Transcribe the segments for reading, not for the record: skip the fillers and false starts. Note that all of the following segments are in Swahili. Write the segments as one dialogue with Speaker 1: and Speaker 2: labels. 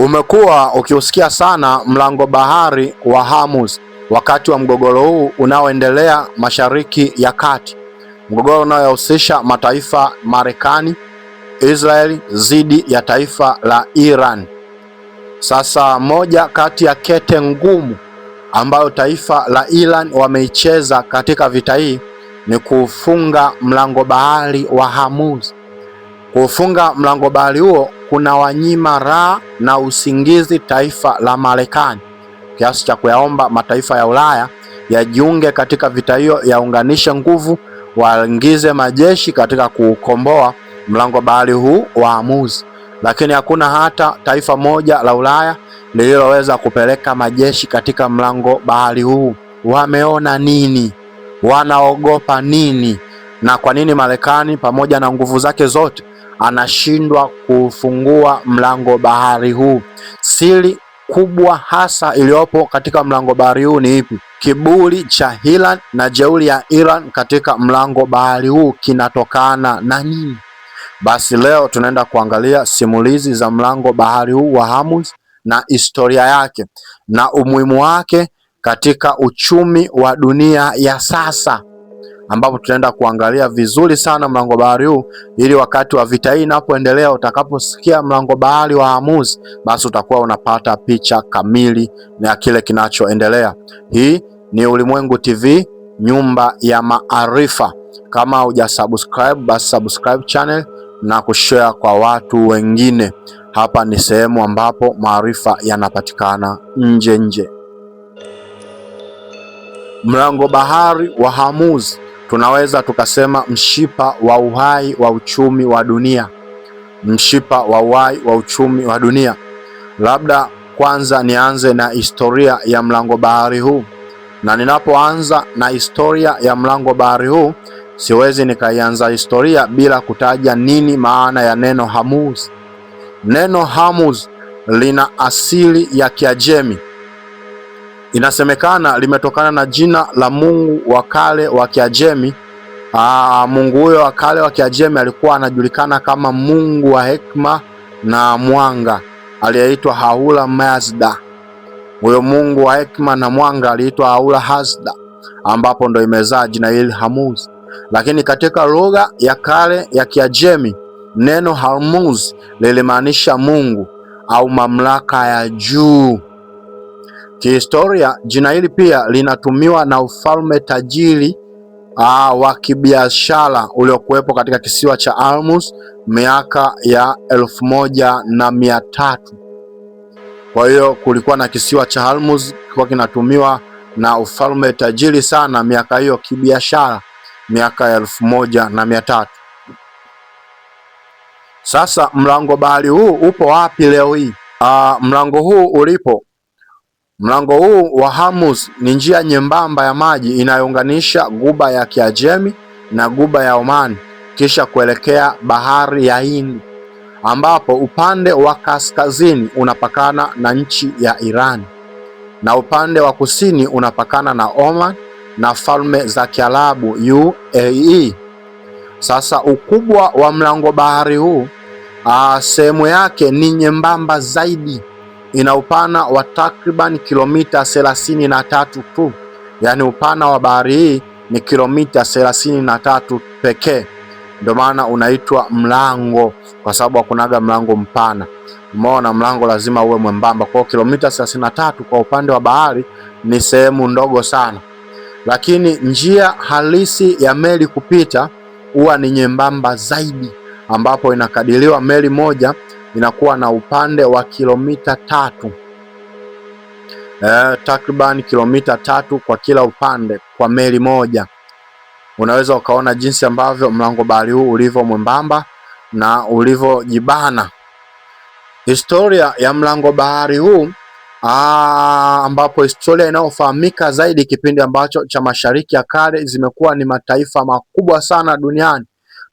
Speaker 1: Umekuwa ukiusikia sana mlango bahari wa Hormuz wakati wa mgogoro huu unaoendelea Mashariki ya Kati, mgogoro unaohusisha mataifa Marekani, Israeli dhidi ya taifa la Iran. Sasa moja kati ya kete ngumu ambayo taifa la Iran wameicheza katika vita hii ni kufunga mlango bahari wa Hormuz. Kufunga mlango bahari huo kuna wanyima raha na usingizi taifa la Marekani, kiasi cha kuyaomba mataifa ya Ulaya yajiunge katika vita hiyo, yaunganishe nguvu, waingize majeshi katika kukomboa mlango bahari huu wa Hormuz. Lakini hakuna hata taifa moja la Ulaya lililoweza kupeleka majeshi katika mlango bahari huu. Wameona nini? Wanaogopa nini? Na kwa nini Marekani pamoja na nguvu zake zote anashindwa kufungua mlango bahari huu? Siri kubwa hasa iliyopo katika mlango bahari huu ni ipi? Kiburi cha Iran na jeuri ya Iran katika mlango bahari huu kinatokana na nini? Basi leo tunaenda kuangalia simulizi za mlango bahari huu wa Hormuz na historia yake na umuhimu wake katika uchumi wa dunia ya sasa, ambapo tunaenda kuangalia vizuri sana mlango bahari huu, ili wakati wa vita hii inapoendelea, utakaposikia mlango bahari wa Hormuz, basi utakuwa unapata picha kamili na kile kinachoendelea. Hii ni Ulimwengu TV, nyumba ya maarifa. Kama hujasubscribe, basi subscribe channel na kushare kwa watu wengine. Hapa ni sehemu ambapo maarifa yanapatikana nje. Mlango bahari wa Hormuz tunaweza tukasema mshipa wa uhai wa uchumi wa dunia. Mshipa wa uhai wa uchumi wa dunia. Labda kwanza nianze na historia ya mlango bahari huu, na ninapoanza na historia ya mlango bahari huu, siwezi nikaianza historia bila kutaja nini maana ya neno Hormuz. Neno Hormuz lina asili ya Kiajemi. Inasemekana limetokana na jina la mungu wa kale wa Kiajemi. Mungu huyo wa kale wa Kiajemi alikuwa anajulikana kama mungu wa hekima na mwanga, aliyeitwa Ahura Mazda. Huyo mungu wa hekima na mwanga aliitwa Ahura Mazda, ambapo ndo imezaa jina hili Hormuz. Lakini katika lugha ya kale ya Kiajemi, neno Hormuz lilimaanisha Mungu au mamlaka ya juu. Kihistoria, jina hili pia linatumiwa na ufalme tajiri wa kibiashara uliokuwepo katika kisiwa cha Hormuz miaka ya 1300. Kwa hiyo kulikuwa na kisiwa cha Hormuz kilikuwa kinatumiwa na ufalme tajiri sana miaka hiyo kibiashara, miaka ya 1300. Sasa mlango bahari huu upo wapi leo hii? Mlango huu ulipo, mlango huu wa Hormuz ni njia nyembamba ya maji inayounganisha guba ya Kiajemi na guba ya Oman, kisha kuelekea bahari ya Hindi, ambapo upande wa kaskazini unapakana na nchi ya Iran na upande wa kusini unapakana na Oman na falme za Kiarabu UAE. Sasa ukubwa wa mlango bahari huu, sehemu yake ni nyembamba zaidi, ina upana wa takriban kilomita 33 tu. Yaani upana wa bahari hii ni kilomita 33 pekee. Ndio maana unaitwa mlango, kwa sababu hakunaga mlango mpana. Umeona, mlango lazima uwe mwembamba. Kwa kilomita 33 kwa upande wa bahari ni sehemu ndogo sana. Lakini njia halisi ya meli kupita huwa ni nyembamba zaidi, ambapo inakadiriwa meli moja inakuwa na upande wa kilomita 3. Takriban kilomita 3 kwa kila upande kwa meli moja. Unaweza ukaona jinsi ambavyo mlango bahari huu ulivyo mwembamba na ulivyojibana. Historia ya mlango bahari huu, ambapo historia inayofahamika zaidi kipindi ambacho cha Mashariki ya Kale zimekuwa ni mataifa makubwa sana duniani.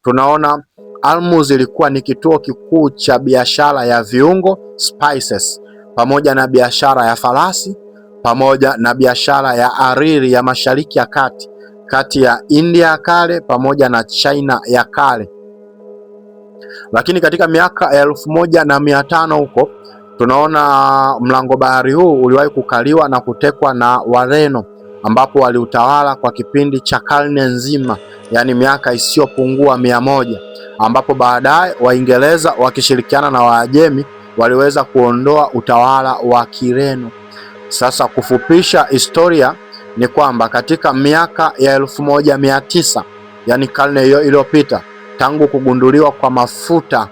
Speaker 1: Tunaona Hormuz ilikuwa ni kituo kikuu cha biashara ya viungo spices, pamoja na biashara ya farasi, pamoja na biashara ya hariri ya Mashariki ya Kati, kati ya India ya kale pamoja na China ya kale. Lakini katika miaka ya 1500 huko Tunaona mlango bahari huu uliwahi kukaliwa na kutekwa na Wareno, ambapo waliutawala kwa kipindi cha karne nzima, yaani miaka isiyopungua 100, ambapo baadaye Waingereza wakishirikiana na Waajemi waliweza kuondoa utawala wa Kireno. Sasa kufupisha historia ni kwamba katika miaka ya 1900, yaani karne hiyo iliyopita, tangu kugunduliwa kwa mafuta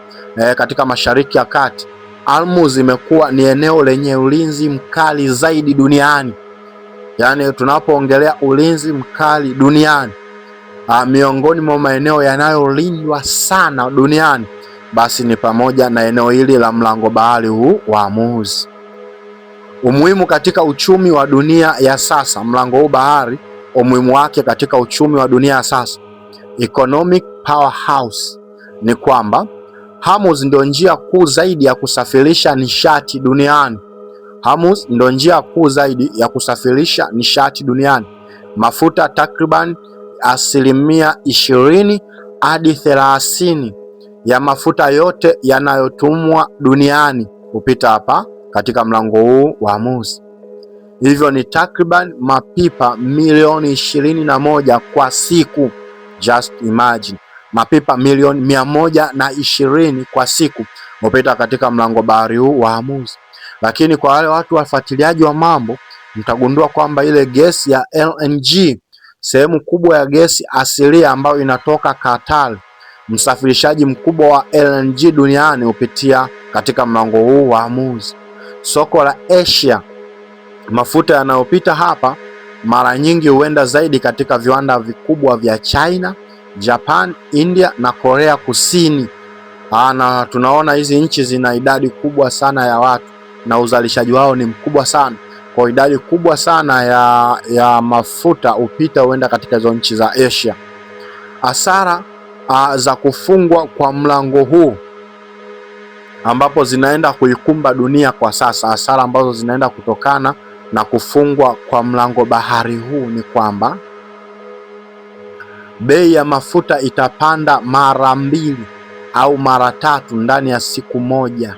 Speaker 1: katika Mashariki ya Kati, Hormuz imekuwa ni eneo lenye ulinzi mkali zaidi duniani. Yaani tunapoongelea ulinzi mkali duniani, miongoni mwa maeneo yanayolindwa sana duniani, basi ni pamoja na eneo hili la mlango bahari huu wa Hormuz. Umuhimu katika uchumi wa dunia ya sasa. Mlango huu bahari, umuhimu wake katika uchumi wa dunia ya sasa, economic powerhouse, ni kwamba Hormuz ndio njia kuu zaidi ya kusafirisha nishati duniani. Hormuz ndio njia kuu zaidi ya kusafirisha nishati duniani. Mafuta takriban 20 hadi 30 ya mafuta yote yanayotumwa duniani hupita hapa katika mlango huu wa Hormuz. Hivyo ni takriban mapipa milioni 21 kwa siku. Just imagine, mapipa milioni 120 kwa siku hupita katika mlango bahari huu wa Hormuz. Lakini kwa wale watu wafuatiliaji wa mambo, mtagundua kwamba ile gesi ya LNG, sehemu kubwa ya gesi asilia ambayo inatoka Qatar, msafirishaji mkubwa wa LNG duniani, hupitia katika mlango huu wa Hormuz. Soko la Asia, mafuta yanayopita hapa mara nyingi huenda zaidi katika viwanda vikubwa vya China, Japan, India na Korea Kusini. Na tunaona hizi nchi zina idadi kubwa sana ya watu na uzalishaji wao ni mkubwa sana. Kwa idadi kubwa sana ya mafuta huenda katika hizo nchi za Asia. Hasara za kufungwa kwa mlango huu ambapo zinaenda kuikumba dunia kwa sasa, hasara ambazo zinaenda kutokana na kufungwa kwa mlango bahari huu ni kwamba bei ya mafuta itapanda mara 2 au mara 3 ndani ya siku moja.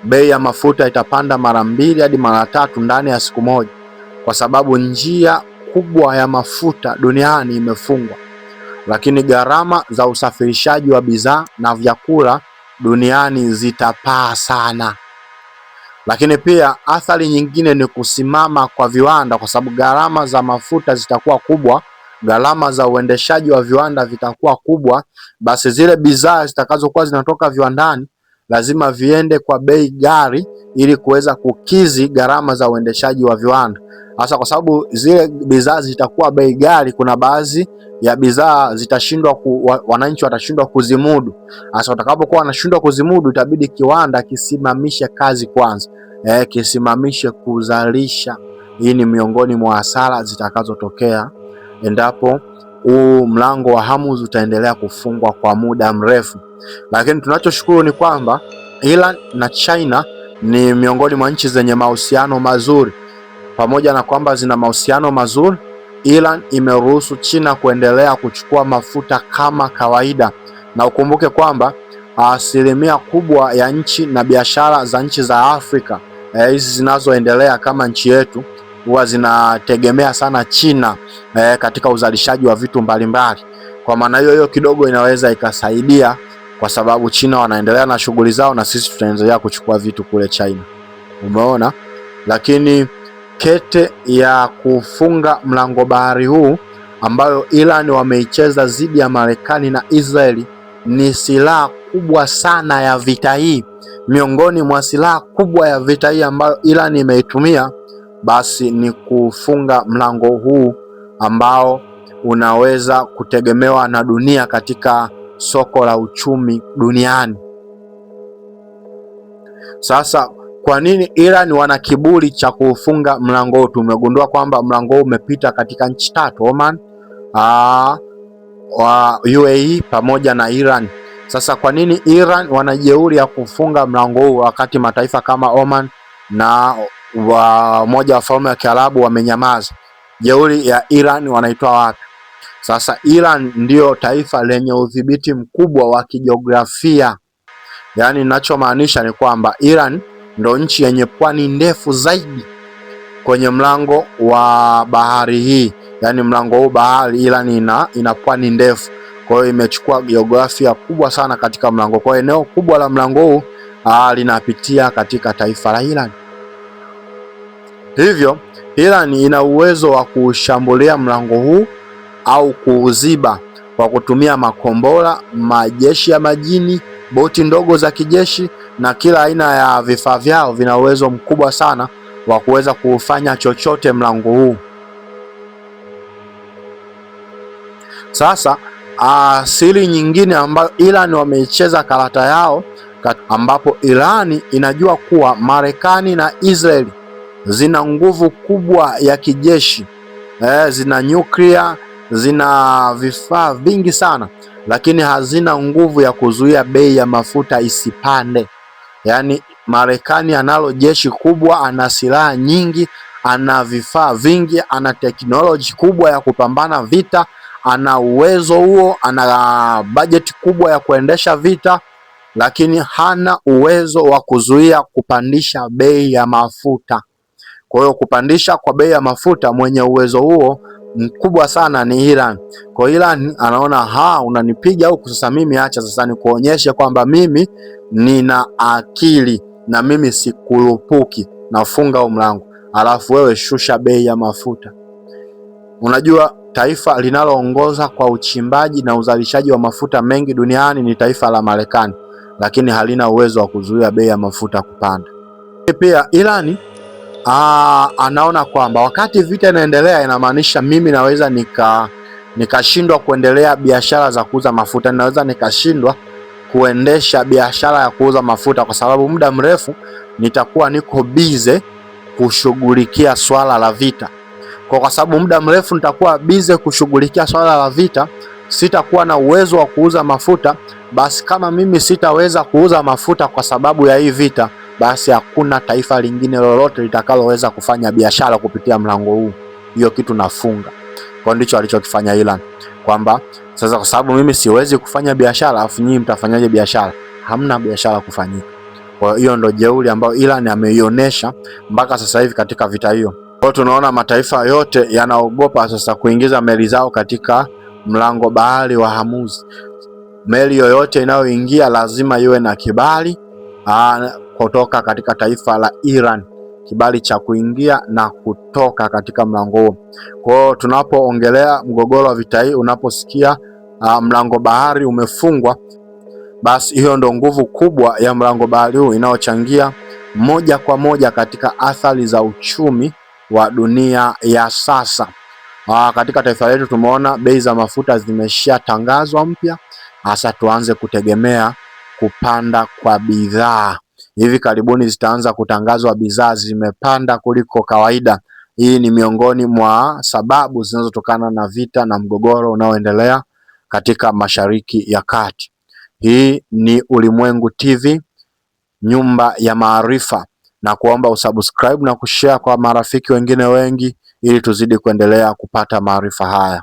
Speaker 1: Bei ya mafuta itapanda mara 2 hadi mara 3 ndani ya siku moja, kwa sababu njia kubwa ya mafuta duniani imefungwa. Lakini gharama za usafirishaji wa bidhaa na vyakula duniani zitapaa sana. Lakini pia athari nyingine ni kusimama kwa viwanda, kwa sababu gharama za mafuta zitakuwa kubwa, gharama za uendeshaji wa viwanda vitakuwa kubwa, basi zile bidhaa zitakazokuwa zinatoka viwandani lazima viende kwa bei ghali ili kuweza kukizi gharama za uendeshaji wa viwanda. Hasa kwa sababu zile bidhaa zitakuwa bei ghali, kuna baadhi ya bidhaa zitashindwa, wananchi watashindwa kuzimudu. Hasa watakapokuwa wanashindwa kuzimudu, itabidi kiwanda kisimamishe kazi kwanza, kisimamishe kuzalisha. Hii ni miongoni mwa hasara zitakazotokea endapo huu mlango wa Hormuz utaendelea kufungwa kwa muda mrefu. Lakini tunachoshukuru ni kwamba Iran na China ni miongoni mwa nchi zenye mahusiano mazuri. Pamoja na kwamba zina mahusiano mazuri, Iran imeruhusu China kuendelea kuchukua mafuta kama kawaida. Na ukumbuke kwamba asilimia kubwa ya nchi na biashara za nchi za Afrika hizi zinazoendelea kama nchi yetu huwa zinategemea sana China katika uzalishaji wa vitu mbalimbali. Kwa maana hiyo kidogo inaweza ikasaidia, kwa sababu China wanaendelea na shughuli zao na sisi tutaendelea kuchukua vitu kule China. Umeona? Lakini kete ya kufunga mlango bahari huu ambayo Iran wameicheza dhidi ya Marekani na Israeli ni silaha kubwa sana ya vita hii. Miongoni mwa silaha kubwa ya vita hii ambayo Iran imeitumia basi ni kufunga mlango huu ambao unaweza kutegemewa na dunia katika soko la uchumi duniani. Sasa kwa nini Iran wana kiburi cha kufunga mlango huu? Tumegundua kwamba mlango huu umepita katika nchi 3: Oman, UAE pamoja na Iran. Sasa kwa nini Iran wana jeuri ya kufunga mlango huu wakati mataifa kama Oman na Umoja wa Falme ya Kiarabu wamenyamaza? Jeuri ya Iran wanaitoa wapi? Sasa Iran ndio taifa lenye udhibiti mkubwa wa kijiografia. Yaani ninachomaanisha ni kwamba Iran ndo nchi yenye pwani ndefu zaidi kwenye mlango wa bahari hii. Yani mlango huu bahari Iran ina pwani ndefu, kwa hiyo imechukua jiografia kubwa sana katika mlango. Kwa hiyo eneo kubwa la mlango huu linapitia katika taifa la Iran. Hivyo Iran ina uwezo wa kushambulia mlango huu au kuuziba kwa kutumia makombora, majeshi ya majini, boti ndogo za kijeshi na kila aina ya vifaa vyao vina uwezo mkubwa sana wa kuweza kufanya chochote mlango huu. Sasa siri nyingine ambayo Iran wameicheza karata yao, ambapo Iran inajua kuwa Marekani na Israeli zina nguvu kubwa ya kijeshi, zina nyuklia, zina vifaa vingi sana, lakini hazina nguvu ya kuzuia bei ya mafuta isipande. Yaani Marekani analo jeshi kubwa, ana silaha nyingi, ana vifaa vingi, ana teknoloji kubwa ya kupambana vita, ana uwezo huo, ana bajeti kubwa ya kuendesha vita, lakini hana uwezo wa kuzuia kupandisha bei ya mafuta. Kwa hiyo kupandisha kwa bei ya mafuta, mwenye uwezo huo mkubwa sana ni Iran. Kwa Iran anaona unanipiga huku, sasa mimi acha sasa nikuonyeshe kwamba mimi nina akili na mimi sikurupuki, nafunga huu mlango, alafu wewe shusha bei ya mafuta. Unajua taifa linaloongoza kwa uchimbaji na uzalishaji wa mafuta mengi duniani ni taifa la Marekani, lakini halina uwezo wa kuzuia bei ya mafuta kupanda. Pia Iran anaona kwamba wakati vita inaendelea, inamaanisha mimi naweza nikashindwa kuendelea biashara za kuuza mafuta, naweza nikashindwa kuendesha biashara ya kuuza mafuta, kwa sababu muda mrefu nitakuwa niko bize kushughulikia swala la vita. Kwa sababu muda mrefu nitakuwa bize kushughulikia swala la vita, sitakuwa na uwezo wa kuuza mafuta. Basi kama mimi sitaweza kuuza mafuta kwa sababu ya hii vita, basi hakuna taifa lingine lolote litakaloweza kufanya biashara kupitia mlango huu. Hiyo kitu nafunga. Kwa ndicho alichokifanya Iran, kwamba sasa kwa sababu mimi siwezi kufanya biashara, afu nyinyi mtafanyaje biashara? Hamna biashara kufanyika. Kwa hiyo ndo jeuri ambayo Iran ameionyesha mpaka sasa hivi katika vita hiyo. Kwa tunaona mataifa yote yanaogopa sasa kuingiza meli zao katika mlango bahari wa Hormuz. Meli yoyote inayoingia lazima iwe na kibali kutoka katika taifa la Iran, kibali cha kuingia na kutoka katika mlango huo. Kwa hiyo tunapoongelea mgogoro wa vita hii, unaposikia mlango bahari umefungwa, basi hiyo ndo nguvu kubwa ya mlango bahari huu inayochangia moja kwa moja katika athari za uchumi wa dunia ya sasa. Katika taifa letu tumeona bei za mafuta zimeshatangazwa mpya, hasa tuanze kutegemea kupanda kwa bidhaa. Hivi karibuni zitaanza kutangazwa bidhaa zimepanda kuliko kawaida. Hii ni miongoni mwa sababu zinazotokana na vita na mgogoro unaoendelea katika Mashariki ya Kati. Hii ni Ulimwengu TV, nyumba ya maarifa, na kuomba usubscribe na kushare kwa marafiki wengine wengi ili tuzidi kuendelea kupata maarifa haya.